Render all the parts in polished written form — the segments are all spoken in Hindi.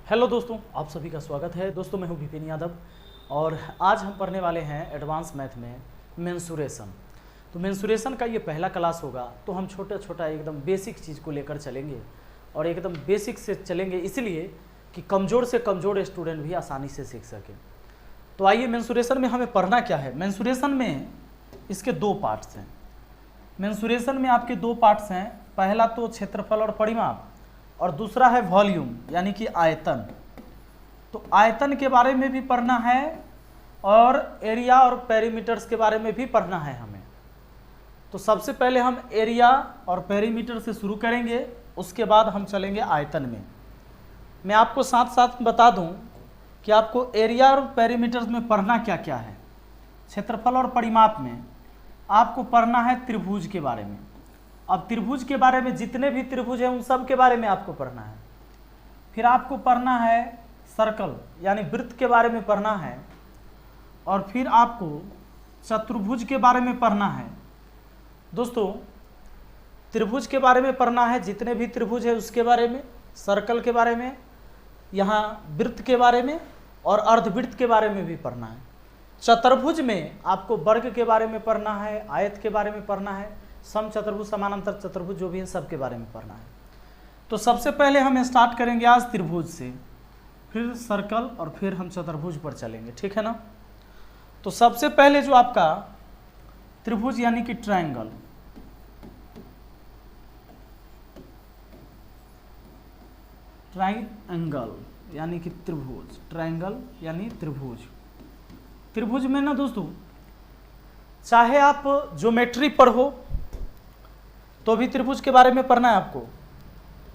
हेलो दोस्तों, आप सभी का स्वागत है। दोस्तों मैं हूं विपिन यादव और आज हम पढ़ने वाले हैं एडवांस मैथ में मेंसुरेशन। तो मेंसुरेशन का ये पहला क्लास होगा, तो हम छोटा छोटा एकदम बेसिक चीज़ को लेकर चलेंगे और एकदम बेसिक से चलेंगे, इसलिए कि कमज़ोर से कमज़ोर स्टूडेंट भी आसानी से सीख सके। तो आइए, मेंसुरेशन में हमें पढ़ना क्या है। मेंसुरेशन में इसके दो पार्ट्स हैं। मेंसुरेशन में आपके दो पार्ट्स हैं, पहला तो क्षेत्रफल और परिमाप और दूसरा है वॉल्यूम यानी कि आयतन। तो आयतन के बारे में भी पढ़ना है और एरिया और पेरीमीटर्स के बारे में भी पढ़ना है हमें। तो सबसे पहले हम एरिया और पेरीमीटर से शुरू करेंगे, उसके बाद हम चलेंगे आयतन में। मैं आपको साथ साथ बता दूं कि आपको एरिया और पेरीमीटर्स में पढ़ना क्या क्या है। क्षेत्रफल और परिमाप में आपको पढ़ना है त्रिभुज के बारे में। अब त्रिभुज के बारे में जितने भी त्रिभुज हैं उन सब के बारे में आपको पढ़ना है। फिर आपको पढ़ना है सर्कल यानी वृत्त के बारे में पढ़ना है और फिर आपको चतुर्भुज के बारे में पढ़ना है। दोस्तों, त्रिभुज के बारे में पढ़ना है, जितने भी त्रिभुज है उसके बारे में, सर्कल के बारे में, यहाँ वृत्त के बारे में और अर्धवृत्त के बारे में भी पढ़ना है। चतुर्भुज में आपको वर्ग के बारे में पढ़ना है, आयत के बारे में पढ़ना है, सम चतुर्भुज, समानांतर चतुर्भुज जो भी है सब के बारे में पढ़ना है। तो सबसे पहले हम स्टार्ट करेंगे आज त्रिभुज से, फिर सर्कल और फिर हम चतुर्भुज पर चलेंगे, ठीक है ना। तो सबसे पहले जो आपका त्रिभुज यानी कि ट्रायंगल, ट्रायंगल यानी कि त्रिभुज, ट्रायंगल यानी त्रिभुज। त्रिभुज में ना दोस्तों, चाहे आप ज्योमेट्री पढ़ो तो भी त्रिभुज के बारे में पढ़ना है आपको,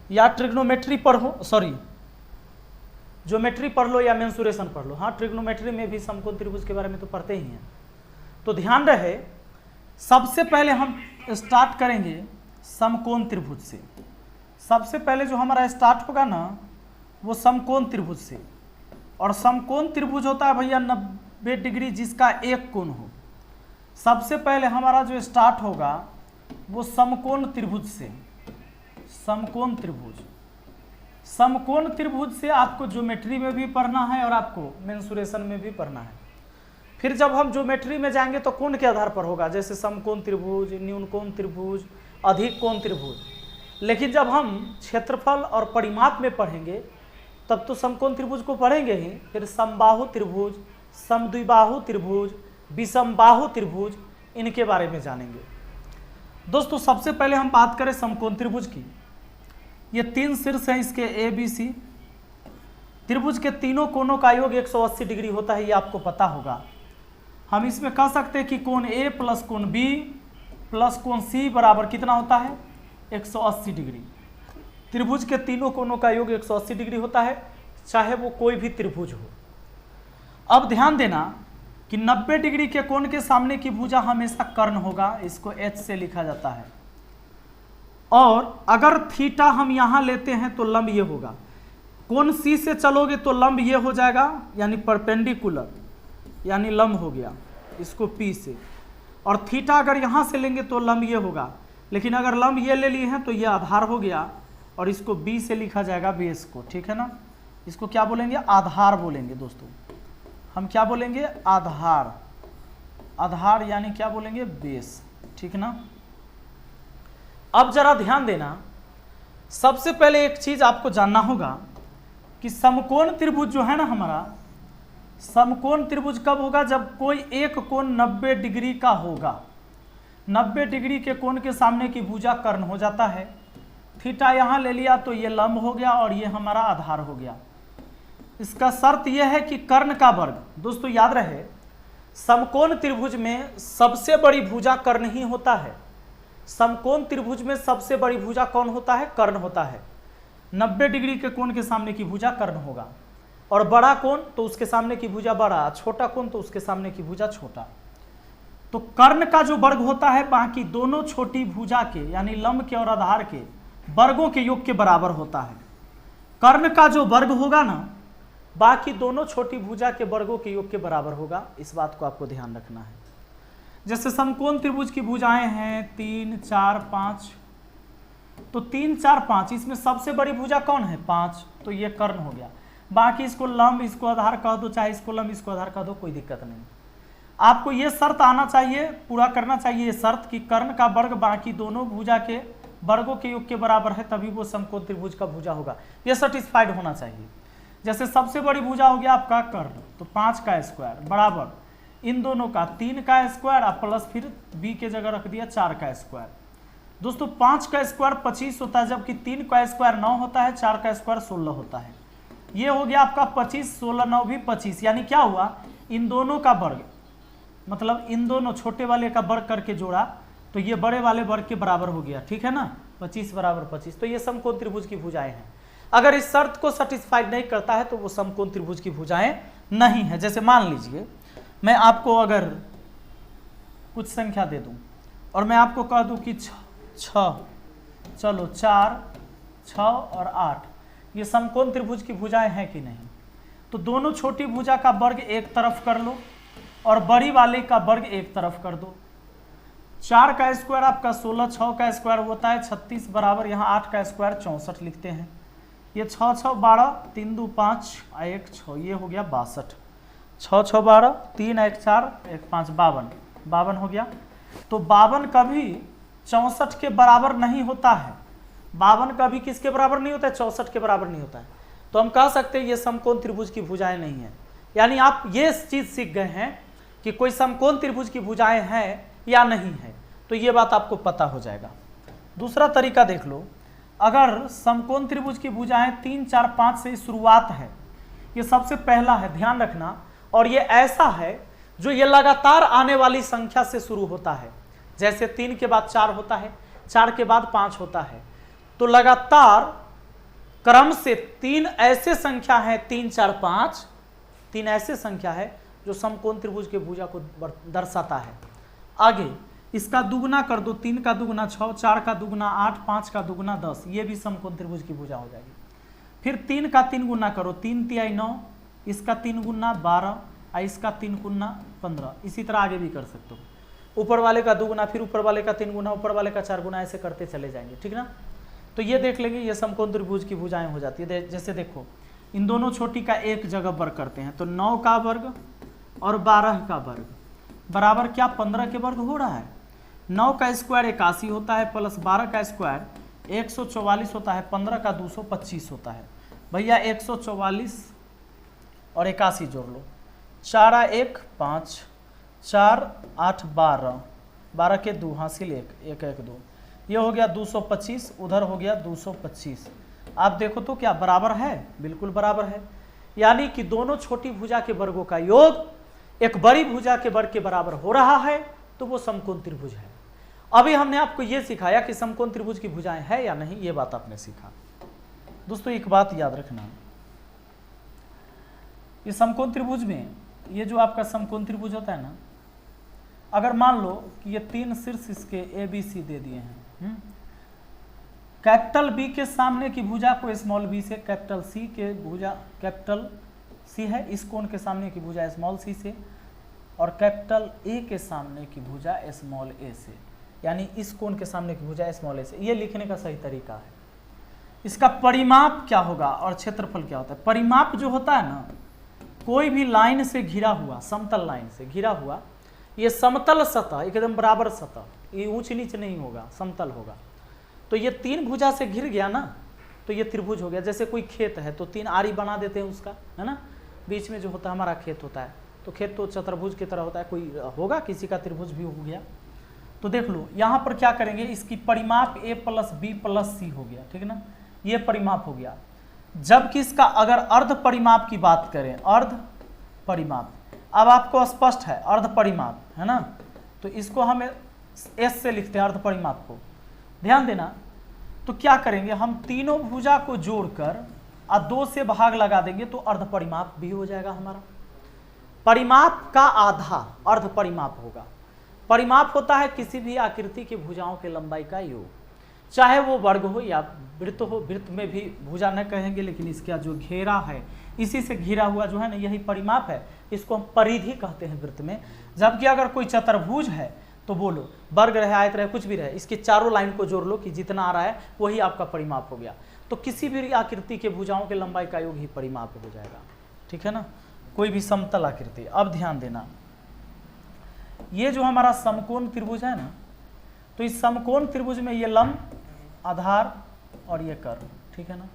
या ट्रिग्नोमेट्री पढ़ो, ज्योमेट्री पढ़ लो या मेंसुरेशन पढ़ लो। हाँ, ट्रिग्नोमेट्री में भी समकोण त्रिभुज के बारे में तो पढ़ते ही हैं। तो ध्यान रहे, सबसे पहले हम स्टार्ट करेंगे समकोण त्रिभुज से। सबसे पहले जो हमारा स्टार्ट होगा ना वो समकोण त्रिभुज से। और समकोण त्रिभुज होता है भैया 90 डिग्री जिसका एक कोण हो। सबसे पहले हमारा जो स्टार्ट होगा वो समकोण त्रिभुज से। समकोण त्रिभुज, समकोण त्रिभुज से आपको ज्योमेट्री में भी पढ़ना है और आपको मेंसुरेशन में भी पढ़ना है। फिर जब हम ज्योमेट्री में जाएंगे तो कोण के आधार पर होगा, जैसे समकोण त्रिभुज, न्यून कोण त्रिभुज, अधिक कोण त्रिभुज। लेकिन जब हम क्षेत्रफल और परिमाप में पढ़ेंगे तब तो समकोण त्रिभुज को पढ़ेंगे ही, फिर समबाहु त्रिभुज, समद्विबाहु त्रिभुज, विषमबाहु त्रिभुज, इनके बारे में जानेंगे। दोस्तों, सबसे पहले हम बात करें समकोण त्रिभुज की। ये तीन शीर्ष हैं इसके, ए बी सी। त्रिभुज के तीनों कोणों का योग 180 डिग्री होता है, ये आपको पता होगा। हम इसमें कह सकते हैं कि कोण ए प्लस कोण बी प्लस कोण सी बराबर कितना होता है, 180 डिग्री। त्रिभुज के तीनों कोणों का योग 180 डिग्री होता है, चाहे वो कोई भी त्रिभुज हो। अब ध्यान देना कि 90 डिग्री के कोण के सामने की भुजा हमेशा कर्ण होगा, इसको H से लिखा जाता है। और अगर थीटा हम यहां लेते हैं तो लंब ये होगा। कोण C से चलोगे तो लंब ये हो जाएगा, यानी परपेंडिकुलर, यानी लंब हो गया इसको P से। और थीटा अगर यहां से लेंगे तो लंब ये होगा, लेकिन अगर लंब ये ले लिए हैं तो ये आधार हो गया और इसको B से लिखा जाएगा, बेस को, ठीक है ना। इसको क्या बोलेंगे, आधार बोलेंगे दोस्तों। हम क्या बोलेंगे, आधार। आधार यानी क्या बोलेंगे, बेस, ठीक ना। अब जरा ध्यान देना, सबसे पहले एक चीज आपको जानना होगा कि समकोण त्रिभुज जो है ना हमारा, समकोण त्रिभुज कब होगा, जब कोई एक कोण 90 डिग्री का होगा। 90 डिग्री के कोण के सामने की भुजा कर्ण हो जाता है। थीटा यहां ले लिया तो ये लंब हो गया और ये हमारा आधार हो गया। इसका शर्त यह है कि कर्ण का वर्ग, दोस्तों याद रहे, समकोण त्रिभुज में सबसे बड़ी भुजा कर्ण ही होता है। समकोण त्रिभुज में सबसे बड़ी भुजा कौन होता है, कर्ण होता है। 90 डिग्री के कोण के सामने की भुजा कर्ण होगा, और बड़ा कोण तो उसके सामने की भुजा बड़ा, छोटा कोण तो उसके सामने की भुजा छोटा। तो कर्ण का जो वर्ग होता है बाकी दोनों छोटी भुजा के यानी लंब के और आधार के वर्गों के योग के बराबर होता है। कर्ण का जो वर्ग होगा ना बाकी दोनों छोटी भुजा के वर्गों के योग के बराबर होगा, इस बात को आपको ध्यान रखना है। जैसे समकोण त्रिभुज की भुजाएं हैं 3, 4, 5, तो 3, 4, 5, इसमें सबसे बड़ी भुजा कौन है, 5, तो ये कर्ण हो गया। बाकी इसको लंब, इसको आधार कह दो, चाहे इसको लंब इसको आधार कह दो, कोई दिक्कत नहीं। आपको ये शर्त आना चाहिए, पूरा करना चाहिए ये शर्त कि कर्ण का वर्ग बाकी दोनों भुजा के वर्गों के योग के बराबर है, तभी वो समकोण त्रिभुज का भुजा होगा। ये सेटिस्फाइड होना चाहिए। जैसे सबसे बड़ी भुजा हो गया आपका कर्ण, तो 5 का स्क्वायर बराबर इन दोनों का 3 का स्क्वायर और प्लस फिर b के जगह रख दिया 4 का स्क्वायर। दोस्तों 5 का स्क्वायर 25 होता है, जबकि 3 का स्क्वायर 9 होता है, 4 का स्क्वायर 16 होता है। ये हो गया आपका 25, 16 9 भी 25, यानी क्या हुआ, इन दोनों का वर्ग, मतलब इन दोनों छोटे वाले का वर्ग करके जोड़ा तो ये बड़े वाले वर्ग के बराबर हो गया, ठीक है ना, 25 बराबर 25। तो ये समकोण त्रिभुज की भुजाएं हैं। अगर इस शर्त को सेटिस्फाइड नहीं करता है तो वो समकोण त्रिभुज की भुजाएं नहीं है। जैसे मान लीजिए मैं आपको अगर कुछ संख्या दे दूं और मैं आपको कह दूं कि 6, चलो 4, 6 और 8 ये समकोण त्रिभुज की भुजाएं हैं कि नहीं, तो दोनों छोटी भुजा का वर्ग एक तरफ कर लो और बड़ी वाले का वर्ग एक तरफ कर दो। 4 का स्क्वायर आपका 16, 6 का स्क्वायर होता है 36 बराबर, यहाँ 8 का स्क्वायर 64 लिखते हैं। ये 6 6 12, 3 2 5 1 6, ये हो गया 62। 6 6 12, 3 1 4 1 5 52 हो गया। तो 52 कभी 64 के बराबर नहीं होता है। 52 कभी किसके बराबर नहीं होता है, 64 के बराबर नहीं होता है। तो हम कह सकते हैं ये समकोण त्रिभुज की भुजाएं नहीं है। यानी आप ये चीज सीख गए हैं कि कोई समकोण त्रिभुज की भुजाएं हैं या नहीं है, तो ये बात आपको पता हो जाएगा। दूसरा तरीका देख लो, अगर समकोण त्रिभुज की भुजाएं 3 4 5 से शुरुआत है, ये सबसे पहला है, ध्यान रखना, और ये ऐसा है जो ये लगातार आने वाली संख्या से शुरू होता है। जैसे 3 के बाद 4 होता है, 4 के बाद 5 होता है, तो लगातार क्रम से 3 ऐसे संख्या है, 3 4 5 3 ऐसे संख्या है जो समकोण त्रिभुज के भुजा को दर्शाता है। आगे इसका दुगुना कर दो, 3 का दुगुना 6, 4 का दुगुना 8, 5 का दुगुना 10, ये भी समकोण त्रिभुज की भुजा हो जाएगी। फिर 3 का 3 गुना करो, 3 3 9, इसका 3 गुना 12 और इसका 3 गुना 15, इसी तरह आगे भी कर सकते हो। ऊपर वाले का दुगुना, फिर ऊपर वाले का 3 गुना, ऊपर वाले का 4 गुना, ऐसे करते चले जाएंगे, ठीक ना। तो ये देख लेंगे, ये समकोण त्रिभुज की भुजाएं हो जाती है। जैसे देखो इन दोनों छोटी का एक जगह वर्ग करते हैं, तो 9 का वर्ग और 12 का वर्ग बराबर क्या 15 के वर्ग हो रहा है। 9 का स्क्वायर 81 होता है, प्लस 12 का स्क्वायर 144 होता है, 15 का 225 होता है। भैया 144 और 81 जोड़ लो, 4 1 5, 4 8 12, 12 के 2 हासिल 1 1 1 2, ये हो गया 225, उधर हो गया 225। आप देखो तो क्या बराबर है, बिल्कुल बराबर है। यानी कि दोनों छोटी भुजा के वर्गों का योग एक बड़ी भुजा के वर्ग के बराबर हो रहा है, तो वो समकोण त्रिभुज है। अभी हमने आपको यह सिखाया कि समकोण त्रिभुज की भुजाएं है या नहीं, ये बात आपने सीखा। दोस्तों एक बात याद रखना, ये समकोण त्रिभुज में ये जो आपका समकोण त्रिभुज होता है ना, अगर मान लो कि ये 3 शीर्ष इसके ABC दे दिए हैं, कैपिटल B के सामने की भुजा को स्मॉल b से, कैपिटल C के भुजा कैपिटल C है, इस कोण के सामने की भुजा स्मॉल c से, और कैपिटल A के सामने की भुजा स्मॉल a से, यानी इस कोण के सामने की भुजा स्मॉल a से। ये लिखने का सही तरीका है। इसका परिमाप क्या होगा और क्षेत्रफल क्या होता है। परिमाप जो होता है ना, कोई भी लाइन से घिरा हुआ, समतल लाइन से घिरा हुआ, ये समतल सतह, एकदम बराबर सतह, ये ऊंच नीच नहीं होगा, समतल होगा। तो ये 3 भुजा से घिर गया ना, तो ये त्रिभुज हो गया। जैसे कोई खेत है तो 3 आरी बना देते हैं उसका, है ना, बीच में जो होता है हमारा खेत होता है, तो खेत तो चतुर्भुज की तरह होता है, कोई होगा किसी का त्रिभुज भी हो गया। तो देख लो यहाँ पर क्या करेंगे, इसकी परिमाप a + b + c हो गया, ठीक ना, ये परिमाप हो गया। जबकि इसका अगर अर्ध परिमाप की बात करें, अर्ध परिमाप, अब आपको स्पष्ट है अर्ध परिमाप, है ना, तो इसको हम s से लिखते हैं अर्ध परिमाप को, ध्यान देना। तो क्या करेंगे, हम तीनों भुजा को जोड़कर 2 से भाग लगा देंगे, तो अर्ध परिमाप भी हो जाएगा हमारा। परिमाप का आधा अर्ध परिमाप होगा। परिमाप होता है किसी भी आकृति की भुजाओं के लंबाई का योग, चाहे वो वर्ग हो या वृत्त हो। वृत्त में भी भुजा न कहेंगे, लेकिन इसका जो घेरा है, इसी से घिरा हुआ जो है ना, यही परिमाप है। इसको हम परिधि कहते हैं वृत्त में। जबकि अगर कोई चतुर्भुज है तो बोलो, वर्ग रहे, आयत रहे, कुछ भी रहे, इसके चारों लाइन को जोड़ लो कि जितना आ रहा है वही आपका परिमाप हो गया। तो किसी भी आकृति के भुजाओं के लंबाई का योग ही परिमाप हो जाएगा, ठीक है ना, कोई भी समतल आकृति। अब ध्यान देना, ये जो हमारा समकोण त्रिभुज है ना, तो इस समकोण त्रिभुज में ये लंब, आधार और ये कर्ण, ठीक है ना,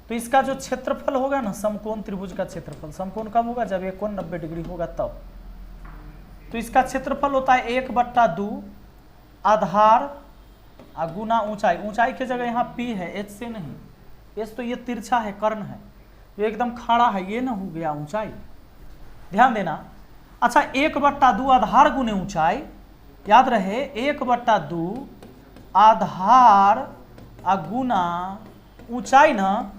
तो इसका जो क्षेत्रफल होगा ना, समकोण त्रिभुज का क्षेत्रफल, समकोण कब होगा, जब ये कोण 90 डिग्री होगा तब, तो इसका क्षेत्रफल होता है 1/2 आधार गुना ऊंचाई। ऊंचाई की जगह यहाँ p है, h से नहीं, h तो ये तिरछा है, कर्ण है, जो एकदम खड़ा है, ये ना हो गया ऊंचाई, ध्यान देना। अच्छा 1/2 आधार गुने ऊंचाई, याद रहे 1/2 आधार गुना ऊंचाई ना,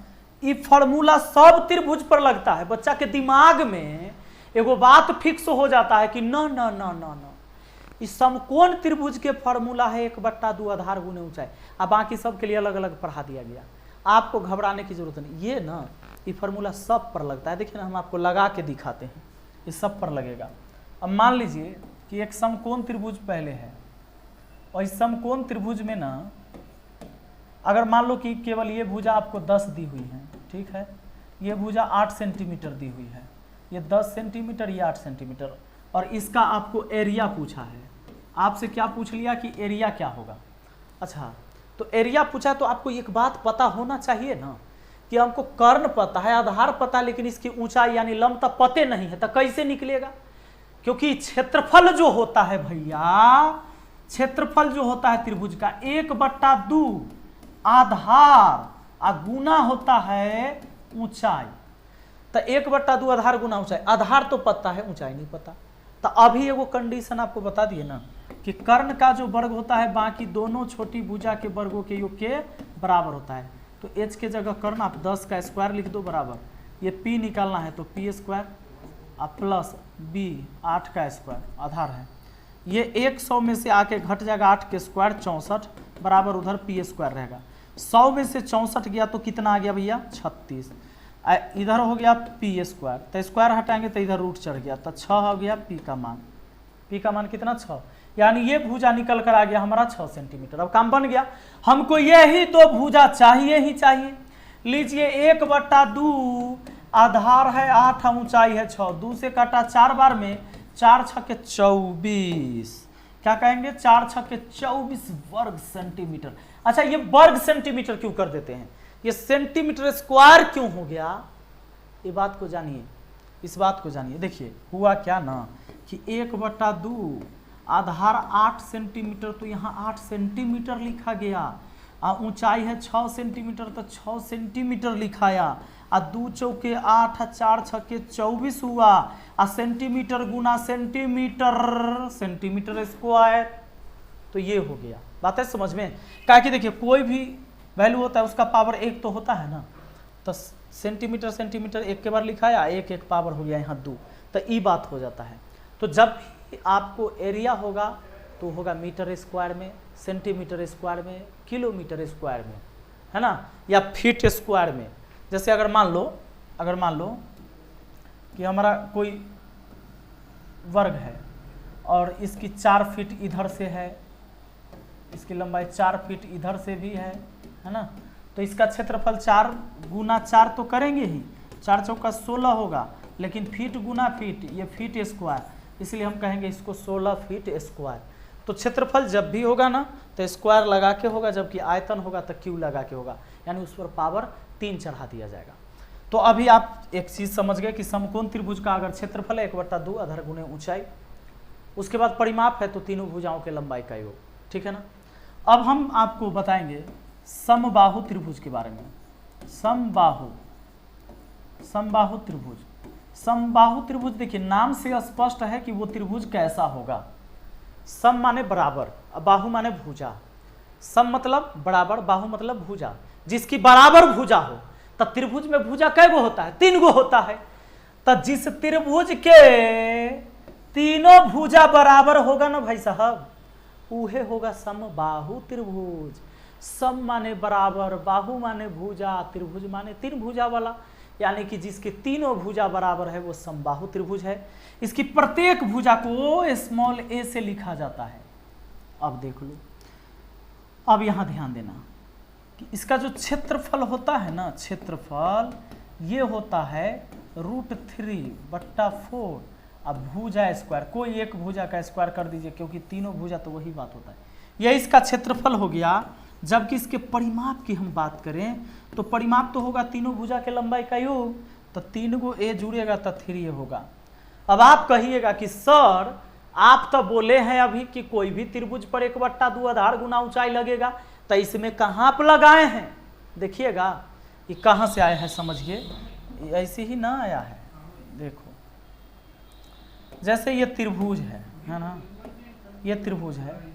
ये फॉर्मूला सब त्रिभुज पर लगता है। बच्चा के दिमाग में एगो बात फिक्स हो जाता है कि न न न न न इस समकोण त्रिभुज के फॉर्मूला है 1/2 आधार गुने ऊंचाई। अब बाकी सब के लिए अलग अलग पढ़ा दिया गया, आपको घबराने की जरूरत नहीं, ये ना ये फॉर्मूला सब पर लगता है। देखिए ना, हम आपको लगा के दिखाते हैं, ये सब पर लगेगा। अब मान लीजिए कि एक समकोण त्रिभुज पहले है, और इस समकोण त्रिभुज में ना अगर मान लो कि केवल ये भुजा आपको 10 दी हुई है, ठीक है, ये भुजा 8 सेंटीमीटर दी हुई है, ये 10 सेंटीमीटर, ये 8 सेंटीमीटर, और इसका आपको एरिया पूछा है। आपसे क्या पूछ लिया कि एरिया क्या होगा। अच्छा, तो एरिया पूछा तो आपको एक बात पता होना चाहिए ना कि हमको कर्ण पता है, आधार पता है, लेकिन इसकी ऊंचाई यानी लंब तक पते नहीं है, तो कैसे निकलेगा। क्योंकि क्षेत्रफल जो होता है भैया, क्षेत्रफल जो होता है त्रिभुज का 1/2 आधार गुना होता है ऊंचाई। तो 1/2 आधार गुना ऊंचाई, आधार तो पता है, ऊंचाई नहीं पता। तो अभी एगो कंडीशन आपको बता दिए ना कि कर्ण का जो वर्ग होता है बाकी दोनों छोटी भुजा के वर्गों के योग के बराबर होता है। तो h के जगह कर्ण आप 10 का स्क्वायर लिख दो बराबर, ये p निकालना है तो p² प्लस b 8 का स्क्वायर आधार है, ये 100 में से आके घट जाएगा 8 के स्क्वायर 64 बराबर उधर p² रहेगा। 100 में से 64 गया तो कितना आ गया भैया 36, इधर हो गया p², तो स्क्वायर हटाएंगे तो इधर रूट चढ़ गया, तो 6 हो गया p का मान। p का मान कितना 6, यानी ये भुजा निकल कर आ गया हमारा 6 सेंटीमीटर। अब काम बन गया, हमको यही तो भुजा चाहिए ही चाहिए। लीजिए 1/2 आधार है 8, ऊंचाई है 6, 2 से काटा 4 बार में, 4 × 24, क्या कहेंगे 4 × 24 वर्ग सेंटीमीटर। अच्छा, ये वर्ग सेंटीमीटर क्यों कर देते हैं, ये सेंटीमीटर स्क्वायर क्यों हो गया, ये बात को जानिए, इस बात को जानिए। देखिए हुआ क्या ना कि 1/2 आधार 8 सेंटीमीटर, तो यहाँ 8 सेंटीमीटर लिखा गया, ऊंचाई है 6 सेंटीमीटर तो 6 सेंटीमीटर लिखाया, 2 चौके 8, 4 छक्के 24 हुआ, सेंटीमीटर गुना सेंटीमीटर, सेंटीमीटर स्क्वायर, तो ये हो गया। बात है समझ में, क्या कि देखिए कोई भी वैल्यू होता है उसका पावर 1 तो होता है ना, तो सेंटीमीटर सेंटीमीटर 1 के बार लिखाया, 1 पावर हो गया यहाँ 2, तो ये बात हो जाता है। तो जब भी आपको एरिया होगा तो होगा मीटर स्क्वायर में, सेंटीमीटर स्क्वायर में, किलोमीटर स्क्वायर में, है ना, या फीट स्क्वायर में। जैसे अगर मान लो कि हमारा कोई वर्ग है और इसकी 4 फीट इधर से है, इसकी लंबाई 4 फीट इधर से भी है ना, तो इसका क्षेत्रफल 4 गुना 4 तो करेंगे ही, 4 चौका 16 होगा, लेकिन फीट गुना फीट, ये फीट स्क्वायर, इसलिए हम कहेंगे इसको 16 फीट स्क्वायर। तो क्षेत्रफल जब भी होगा ना तो स्क्वायर लगा के होगा, जबकि आयतन होगा तो क्यू लगा के होगा, यानी उस पर पावर 3 चढ़ा दिया जाएगा। तो अभी आप एक चीज समझ गए कि समकोण त्रिभुज का अगर क्षेत्रफल है 1/2 आधार गुने ऊंचाई, उसके बाद परिमाप है तो तीनों भुजाओं के लंबाई का योग, ठीक है ना। अब हम आपको बताएंगे समबाहु त्रिभुज के बारे में। समबाहु त्रिभुज, समबाहु त्रिभुज देखिए नाम से स्पष्ट है कि वो त्रिभुज कैसा होगा। सम माने बराबर, बाहु माने भुजा, सम मतलब बराबर, बाहु मतलब भुजा, जिसकी बराबर भुजा हो। तो त्रिभुज में भुजा कै गो होता है, 3 गो होता है। तो जिस त्रिभुज के तीनों भुजा बराबर होगा ना भाई साहब, उहे होगा समबाहु त्रिभुज। सम माने बराबर, बाहु माने भुजा, त्रिभुज माने 3 भुजा वाला, यानी कि जिसके तीनों भुजा बराबर है वो समबाहु त्रिभुज है। इसकी प्रत्येक भुजा को स्मॉल a से लिखा जाता है। अब देख लो, अब यहां ध्यान देना कि इसका जो क्षेत्रफल होता है ना, क्षेत्रफल ये होता है √3/4। अब भुजा स्क्वायर, कोई एक भुजा का स्क्वायर कर दीजिए क्योंकि तीनों भुजा तो वही बात होता है। यह इसका क्षेत्रफल हो गया। जबकि इसके परिमाप की हम बात करें तो परिमाप तो होगा तीनों भुजा के लंबाई का योग, तो 3 को ए जुड़ेगा तो 3 होगा। अब आप कहिएगा कि सर आप तो बोले हैं अभी कि कोई भी त्रिभुज पर 1/2 आधार गुना ऊंचाई लगेगा, तो इसमें कहाँ पर लगाए हैं? देखिएगा ये कहाँ से आया है, समझिए, ऐसे ही ना आया है। देखो जैसे ये त्रिभुज है ना, ये त्रिभुज है,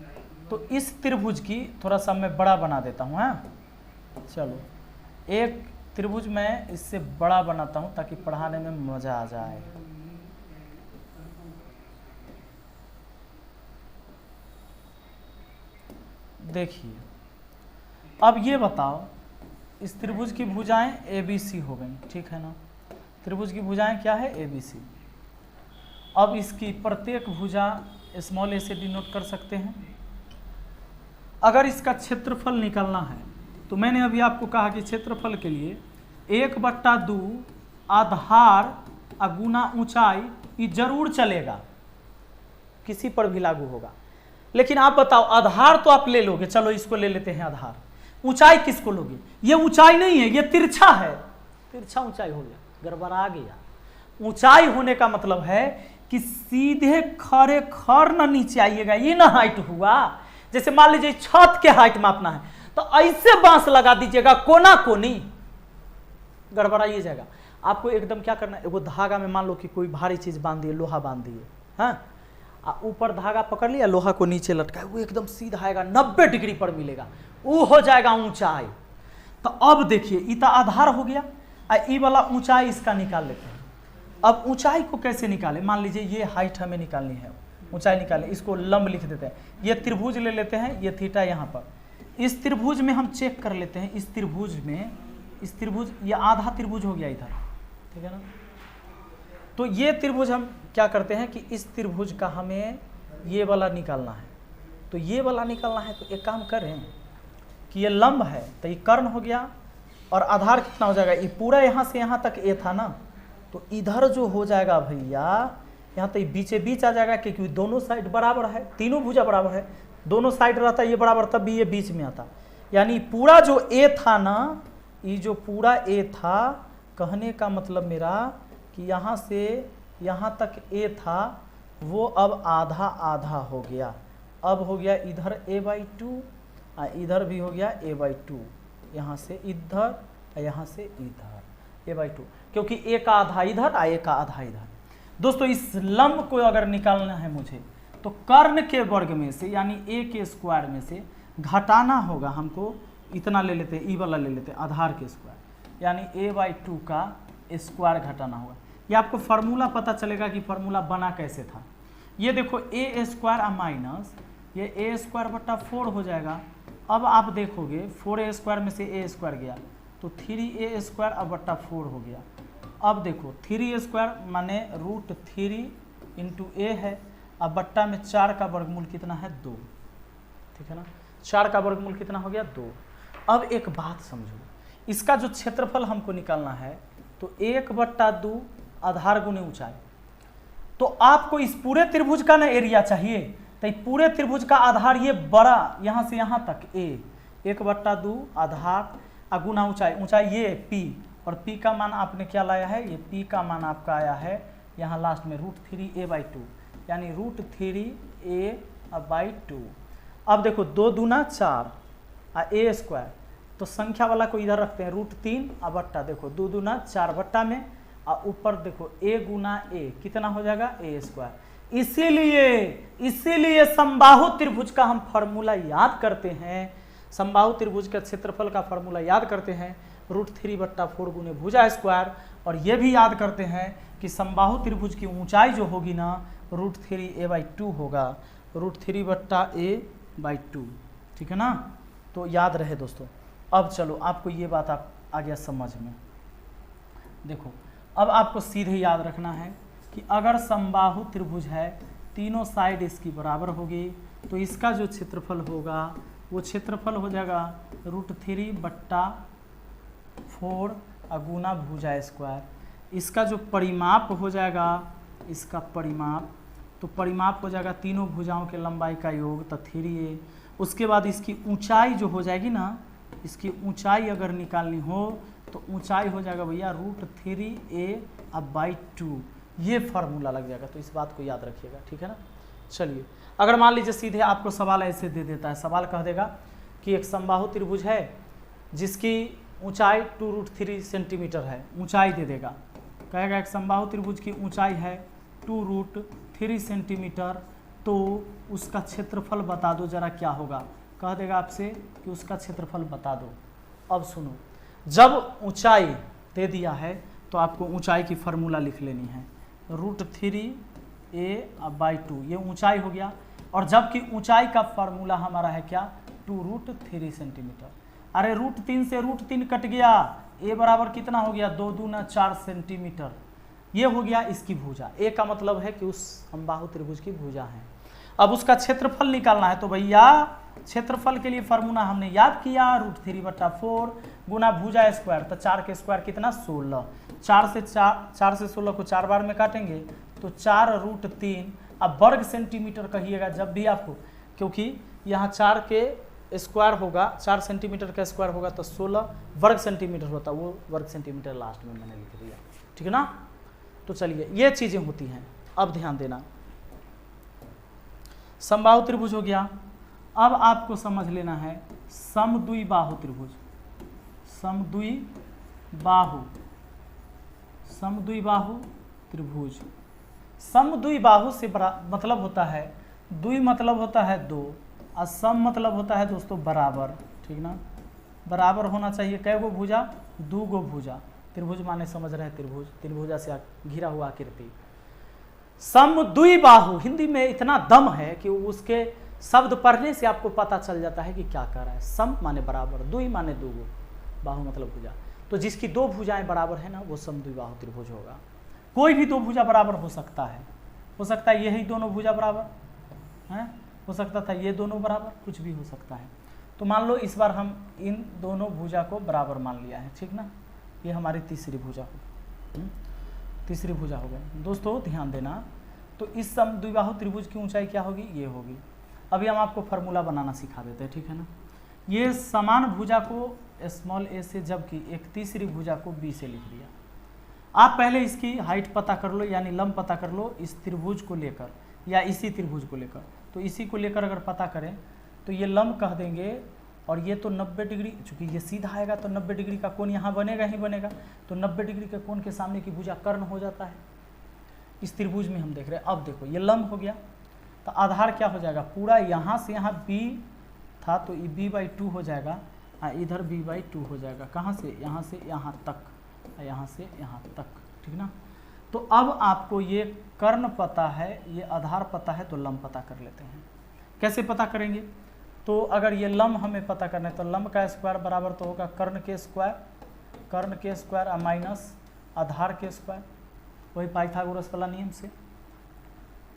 तो इस त्रिभुज की थोड़ा सा मैं बड़ा बना देता हूँ। हाँ चलो, एक त्रिभुज मैं इससे बड़ा बनाता हूँ ताकि पढ़ाने में मजा आ जाए। देखिए अब ये बताओ, इस त्रिभुज की भुजाएं ABC हो गई, ठीक है ना। त्रिभुज की भुजाएं क्या है? ABC। अब इसकी प्रत्येक भुजा स्मॉल a से डिनोट कर सकते हैं। अगर इसका क्षेत्रफल निकालना है तो मैंने अभी आपको कहा कि क्षेत्रफल के लिए 1/2 आधार गुना ऊंचाई, ये जरूर चलेगा, किसी पर भी लागू होगा। लेकिन आप बताओ, आधार तो आप ले लोगे, चलो इसको ले लेते हैं आधार। ऊंचाई किसको लोगे? ये ऊंचाई नहीं है, ये तिरछा है, तिरछा ऊंचाई हो गया, गड़बड़ा गया। ऊंचाई होने का मतलब है कि सीधे खड़े खर न नीचे आइएगा, ये ना हाइट हुआ। जैसे मान लीजिए छत के हाइट मापना है तो ऐसे बांस लगा दीजिएगा कोना कोनी, गड़बड़ाइए जाएगा। आपको एकदम क्या करना है, एगो धागा में मान लो कि कोई भारी चीज बांध दिए, लोहा बांध दिए, हाँ, ऊपर धागा पकड़ लिया, लोहा को नीचे लटकाए, वो एकदम सीधा आएगा, 90 डिग्री पर मिलेगा, वो हो जाएगा ऊंचाई। तो अब देखिए इतना आधार हो गया, ये वाला ऊंचाई इसका निकाल लेते हैं। अब ऊंचाई को कैसे निकाले? मान लीजिए ये हाइट हमें निकालनी है, ऊंचाई निकाले, इसको लंब लिख देते हैं। ये त्रिभुज ले लेते हैं, ये थीटा यहाँ पर। इस त्रिभुज में हम चेक कर लेते हैं, इस त्रिभुज में, इस त्रिभुज, ये आधा त्रिभुज हो गया इधर, ठीक है ना। तो ये त्रिभुज हम क्या करते हैं कि इस त्रिभुज का हमें ये वाला निकालना है। तो ये वाला निकालना है तो एक काम करें कि ये लंब है तो ये कर्ण हो गया, और आधार कितना हो जाएगा? ये पूरा यहाँ से यहाँ तक ए था ना, तो इधर जो हो जाएगा भैया, यहाँ तो बीचे बीच आ जाएगा क्योंकि दोनों साइड बराबर है, तीनों भुजा बराबर है, दोनों साइड रहता ये बराबर, तब भी ये बीच में आता। यानी पूरा जो ए था ना, ये जो पूरा ए था, कहने का मतलब मेरा कि यहाँ से यहाँ तक ए था, वो अब आधा आधा हो गया। अब हो गया इधर a/2, इधर भी हो गया a/2, यहाँ से इधर, यहाँ से इधर a/2, क्योंकि ए का आधा इधर, ए का आधा इधर। दोस्तों इस लंब को अगर निकालना है मुझे, तो कर्ण के वर्ग में से यानी ए के स्क्वायर में से घटाना होगा हमको, इतना ले लेते, ई वाला ले लेते, आधार के स्क्वायर, यानी a/2 का स्क्वायर घटाना होगा। ये आपको फार्मूला पता चलेगा कि फार्मूला बना कैसे था। ये देखो a² माइनस ये a²/4 हो जाएगा। अब आप देखोगे 4a² में से a² गया तो 3a² अब बट्टा 4 हो गया। अब देखो 3a² माने √3 × a है, अब बट्टा में 4 का वर्गमूल कितना है? 2, ठीक है ना। 4 का वर्गमूल कितना हो गया? 2। अब एक बात समझो, इसका जो क्षेत्रफल हमको निकालना है तो 1/2 आधार गुने ऊंचाई। तो आपको इस पूरे त्रिभुज का ना एरिया चाहिए, तो पूरे त्रिभुज का आधार ये बड़ा, यहाँ से यहाँ तक a, 1/2 आधार गुना ऊंचाई, ऊंचाई ये p, और p का मान आपने क्या लाया है? ये p का मान आपका आया है यहाँ लास्ट में √3a/2, यानी √3a/2। अब देखो 2 दूना 4 a², तो संख्या वाला को इधर रखते हैं, √3 बट्टा, देखो 2 दूना 4 बट्टा में, और ऊपर देखो a गुना a कितना हो जाएगा? a²। इसीलिए समबाहु त्रिभुज का हम फॉर्मूला याद करते हैं, समबाहु त्रिभुज के क्षेत्रफल का फॉर्मूला याद करते हैं √3/4 गुने भुजा स्क्वायर, और ये भी याद करते हैं कि समबाहु त्रिभुज की ऊंचाई जो होगी ना √3a/2 होगा, √3/a/2, ठीक है ना। तो याद रहे दोस्तों। अब चलो आपको ये बात आ गया समझ में। देखो अब आपको सीधे याद रखना है कि अगर समबाहु त्रिभुज है, तीनों साइड इसकी बराबर होगी, तो इसका जो क्षेत्रफल होगा वो क्षेत्रफल हो जाएगा √3/4 गुना भुजा स्क्वायर। इसका जो परिमाप हो जाएगा, इसका परिमाप, तो परिमाप हो जाएगा तीनों भुजाओं के लंबाई का योग, तो 3a। उसके बाद इसकी ऊंचाई जो हो जाएगी ना, इसकी ऊंचाई अगर निकालनी हो तो ऊंचाई हो जाएगा भैया √3a/2। ये फार्मूला लग जाएगा, तो इस बात को याद रखिएगा, ठीक है ना। चलिए, अगर मान लीजिए सीधे आपको सवाल ऐसे दे देता है, सवाल कह देगा कि एक समबाहु त्रिभुज है जिसकी ऊंचाई 2√3 सेंटीमीटर है, ऊंचाई दे देगा, कहेगा एक समबाहु त्रिभुज की ऊंचाई है 2√3 सेंटीमीटर, तो उसका क्षेत्रफल बता दो जरा क्या होगा। कह देगा आपसे कि उसका क्षेत्रफल बता दो। अब सुनो, जब ऊंचाई दे दिया है तो आपको ऊंचाई की फार्मूला लिख लेनी है, √3a/2, ये ऊंचाई हो गया। और जबकि ऊंचाई का फार्मूला हमारा है क्या, 2√3 सेंटीमीटर। अरे √3 से √3 कट गया, a बराबर कितना हो गया, 2 दूना 4 सेंटीमीटर। ये हो गया इसकी भुजा। a का मतलब है कि उस समबाहु त्रिभुज की भुजा है। अब उसका क्षेत्रफल निकालना है, तो भैया क्षेत्रफल के लिए फार्मूला हमने याद किया, √3/4 गुना भुजा स्क्वायर, तो 4 के स्क्वायर कितना, 16। 4 से 16 को 4 बार में काटेंगे तो 4√3। अब वर्ग सेंटीमीटर कहिएगा जब भी आपको, क्योंकि यहाँ 4 के स्क्वायर होगा, 4 सेंटीमीटर का स्क्वायर होगा तो 16 वर्ग सेंटीमीटर होता, वो वर्ग सेंटीमीटर लास्ट में मैंने लिख दिया, ठीक है ना। तो चलिए, ये चीज़ें होती हैं। अब ध्यान देना, समबाहु त्रिभुज हो गया। अब आपको समझ लेना है समद्विबाहु त्रिभुज। समद्विबाहु त्रिभुज, समद्विबाहु से मतलब होता है, द्वि मतलब होता है दो, और सम मतलब होता है दोस्तों बराबर, ठीक ना। बराबर होना चाहिए, कै गो भुजा, 2 गो भुजा। त्रिभुज माने समझ रहे हैं, त्रिभुज, त्रिभुजा से घिरा हुआ आकृति। समद्विबाहु, हिंदी में इतना दम है कि उसके शब्द पढ़ने से आपको पता चल जाता है कि क्या कह रहा है। सम माने बराबर, द्वि माने 2 गो, बाहु मतलब भुजा। तो जिसकी 2 भुजाएं बराबर है ना, वो समद्विबाहु त्रिभुज होगा। कोई भी 2 भुजा बराबर हो सकता है, यही दोनों भुजा बराबर हैं, हो सकता था ये दोनों बराबर, कुछ भी हो सकता है। तो मान लो इस बार हम इन दोनों भुजा को बराबर मान लिया है, ठीक ना। ये हमारी तीसरी भुजा हो, तीसरी भुजा हो गई। दोस्तों ध्यान देना, तो इस समद्विबाहु त्रिभुज की ऊंचाई क्या होगी, ये होगी। अभी हम आपको फार्मूला बनाना सिखा देते हैं, ठीक है ना। ये समान भुजा को स्मॉल a से, जबकि एक तीसरी भुजा को b से लिख दिया। आप पहले इसकी हाइट पता कर लो, यानी लंब पता कर लो इस त्रिभुज को लेकर, या इसी त्रिभुज को लेकर। तो इसी को लेकर अगर पता करें तो ये लंब कह देंगे, और ये तो 90 डिग्री, चूंकि ये सीधा आएगा तो 90 डिग्री का कोण यहाँ बनेगा ही बनेगा, तो 90 डिग्री के कोण के सामने की भुजा कर्ण हो जाता है। इस त्रिभुज में हम देख रहे हैं। अब देखो, ये लंब हो गया, तो आधार क्या हो जाएगा, पूरा यहाँ से यहाँ b था तो ये b/2 हो जाएगा, इधर b/2 हो जाएगा। कहाँ से यहाँ तक, यहाँ से यहाँ तक, ठीक ना। तो अब आपको ये कर्ण पता है, ये आधार पता है, तो लंब पता कर लेते हैं। कैसे पता करेंगे, तो अगर ये लंब हमें पता करना है तो लंब का स्क्वायर बराबर तो होगा कर्ण के स्क्वायर माइनस आधार के स्क्वायर, वही पाइथागोरस वाला नियम से।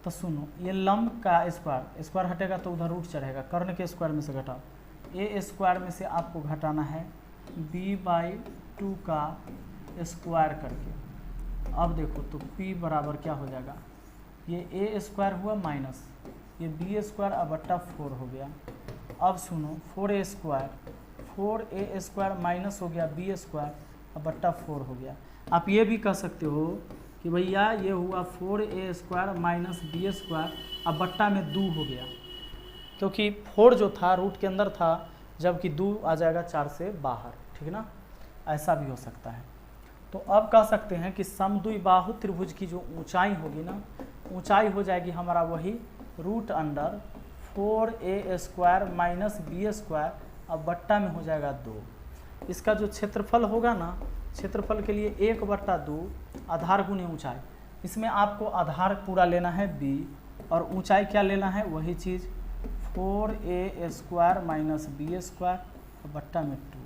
तो सुनो, ये लंब का स्क्वायर हटेगा तो उधर रूट चढ़ेगा, कर्ण के स्क्वायर में से घटाओ, a स्क्वायर में से आपको घटाना है b/2 का स्क्वायर करके। अब देखो, तो p बराबर क्या हो जाएगा, ये a स्क्वायर हुआ माइनस ये b स्क्वायर बट्टा 4 हो गया। अब सुनो, 4a स्क्वायर माइनस हो गया b स्क्वायर बट्टा 4 हो गया। आप ये भी कह सकते हो कि भैया ये हुआ 4a square minus b square, अब बट्टा में 2 हो गया, क्योंकि 4 जो था रूट के अंदर था, जबकि 2 आ जाएगा 4 से बाहर, ठीक ना। ऐसा भी हो सकता है। तो अब कह सकते हैं कि समद्विबाहु त्रिभुज की जो ऊंचाई होगी ना, ऊंचाई हो जाएगी हमारा वही √4a square minus b square, अब बट्टा में हो जाएगा 2। इसका जो क्षेत्रफल होगा ना, क्षेत्रफल के लिए 1/2 आधार गुने ऊंचाई। इसमें आपको आधार पूरा लेना है b, और ऊंचाई क्या लेना है, वही चीज़ 4a square minus b square बट्टा में 2।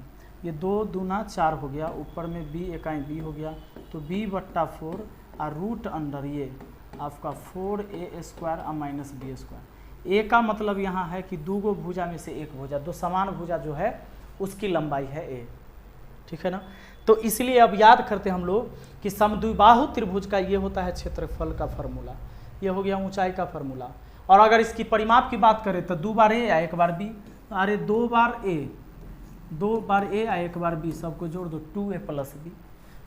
ये 2 दूना 4 हो गया, ऊपर में b इकाई b हो गया, तो b/4 और रूट अंडर ये आपका 4a square minus b square. A का मतलब यहाँ है कि दो गो भुजा में से एक भुजा, दो समान भुजा जो है उसकी लंबाई है ए, ठीक है ना। तो इसलिए अब याद करते हम लोग कि समद्विबाहु त्रिभुज का ये होता है क्षेत्रफल का फार्मूला, ये हो गया ऊंचाई का फार्मूला। और अगर इसकी परिमाप की बात करें तो 2 बार ए या 1 बार बी, अरे 2 बार ए या 1 बार बी, सबको जोड़ दो 2a + b,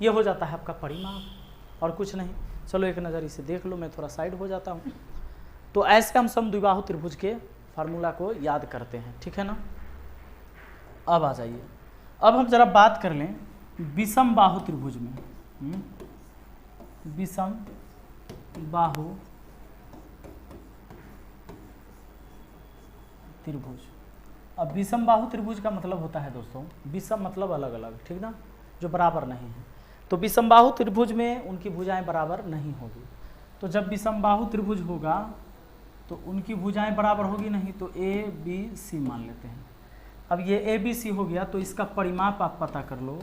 ये हो जाता है आपका परिमाप और कुछ नहीं। चलो एक नज़र इसे देख लो, मैं थोड़ा साइड हो जाता हूँ। तो ऐसे हम समद्विबाहु त्रिभुज के फार्मूला को याद करते हैं, ठीक है ना। अब आ जाइए, अब हम जरा बात कर लें विषम बाहु त्रिभुज में। विषम बाहु त्रिभुज। अब विषम बाहु त्रिभुज का मतलब होता है दोस्तों, विषम मतलब अलग अलग, ठीक ना, जो बराबर नहीं है। तो विषम बाहु त्रिभुज में उनकी भुजाएं बराबर नहीं होगी। तो जब विषम बाहु त्रिभुज होगा तो उनकी भुजाएं बराबर होगी नहीं, तो ए बी सी मान लेते हैं। अब ये ए बी सी हो गया, तो इसका परिमाप आप पता कर लो।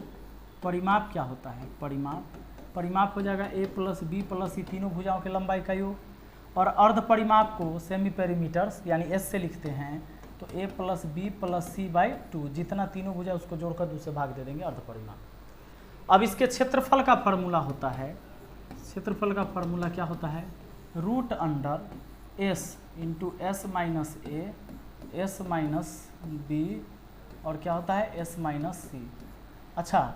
परिमाप क्या होता है, परिमाप हो जाएगा ए + बी + सी, तीनों भुजाओं के लंबाई का योग। और अर्ध परिमाप को सेमी पेरीमीटर्स यानी एस से लिखते हैं, तो ए + बी + c/2, जितना तीनों भुजा उसको जोड़कर 2 से भाग दे देंगे, अर्ध परिमाप। अब इसके क्षेत्रफल का फार्मूला होता है, क्षेत्रफल का फार्मूला क्या होता है, √s × s - a s - b और क्या होता है s - c। अच्छा,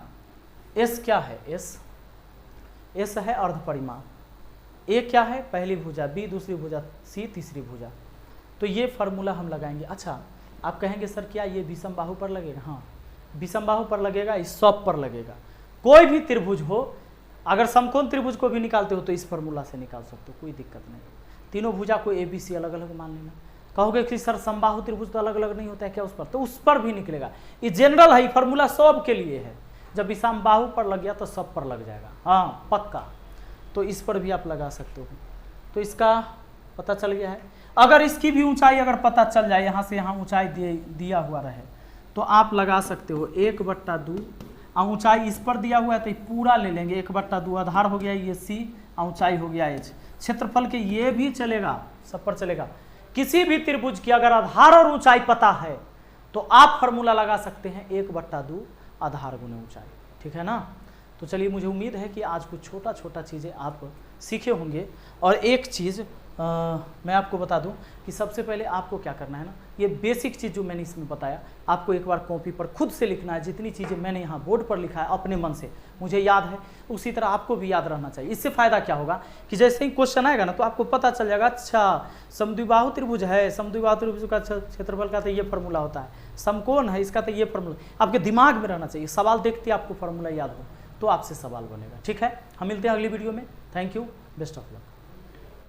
s क्या है, s है अर्ध परिमाप, a क्या है पहली भुजा, b दूसरी भुजा, c तीसरी भुजा। तो ये फार्मूला हम लगाएंगे। अच्छा, आप कहेंगे सर क्या ये विषम बाहु पर लगेगा? हाँ, विषम बाहु पर लगेगा, इस सब पर लगेगा। कोई भी त्रिभुज हो, अगर समकोण त्रिभुज को भी निकालते हो तो इस फार्मूला से निकाल सकते हो, कोई दिक्कत नहीं। तीनों भुजा को ए बी सी अलग अलग मान लेना। कहोगे कि सर समबाहु त्रिभुज तो अलग अलग नहीं होता है क्या उस पर? तो उस पर भी निकलेगा, ये जनरल है, फार्मूला सब के लिए है। जब विषम बाहु पर लग गया तो सब पर लग जाएगा, हाँ पक्का। तो इस पर भी आप लगा सकते हो। तो इसका पता चल गया है। अगर इसकी भी ऊंचाई अगर पता चल जाए, यहाँ से यहाँ ऊंचाई दिया हुआ रहे, तो आप लगा सकते हो 1/2। ऊंचाई इस पर दिया हुआ है तो पूरा ले लेंगे, 1/2 आधार हो गया ये सी, ऊंचाई हो गया एच। क्षेत्रफल के ये भी चलेगा, सब पर चलेगा। किसी भी त्रिभुज की अगर आधार और ऊंचाई पता है तो आप फार्मूला लगा सकते हैं 1/2 आधार गुने ऊंचाई, ठीक है ना। तो चलिए, मुझे उम्मीद है कि आज कुछ छोटा छोटा चीज़ें आप सीखे होंगे। और एक चीज़ मैं आपको बता दूं कि सबसे पहले आपको क्या करना है ना, ये बेसिक चीज़ जो मैंने इसमें बताया, आपको एक बार कॉपी पर खुद से लिखना है। जितनी चीज़ें मैंने यहाँ बोर्ड पर लिखा है अपने मन से मुझे याद है, उसी तरह आपको भी याद रहना चाहिए। इससे फ़ायदा क्या होगा कि जैसे ही क्वेश्चन आएगा ना तो आपको पता चल जाएगा, अच्छा समद्विबाहु त्रिभुज है, समद्विबाहु त्रिभुज का क्षेत्रफल का तो ये फार्मूला होता है, समकोण है इसका तो ये फार्मूला, आपके दिमाग में रहना चाहिए। सवाल देखते आपको फार्मूला याद हो तो आपसे सवाल बनेगा, ठीक है। हम मिलते हैं अगली वीडियो में। Thank you, best of luck.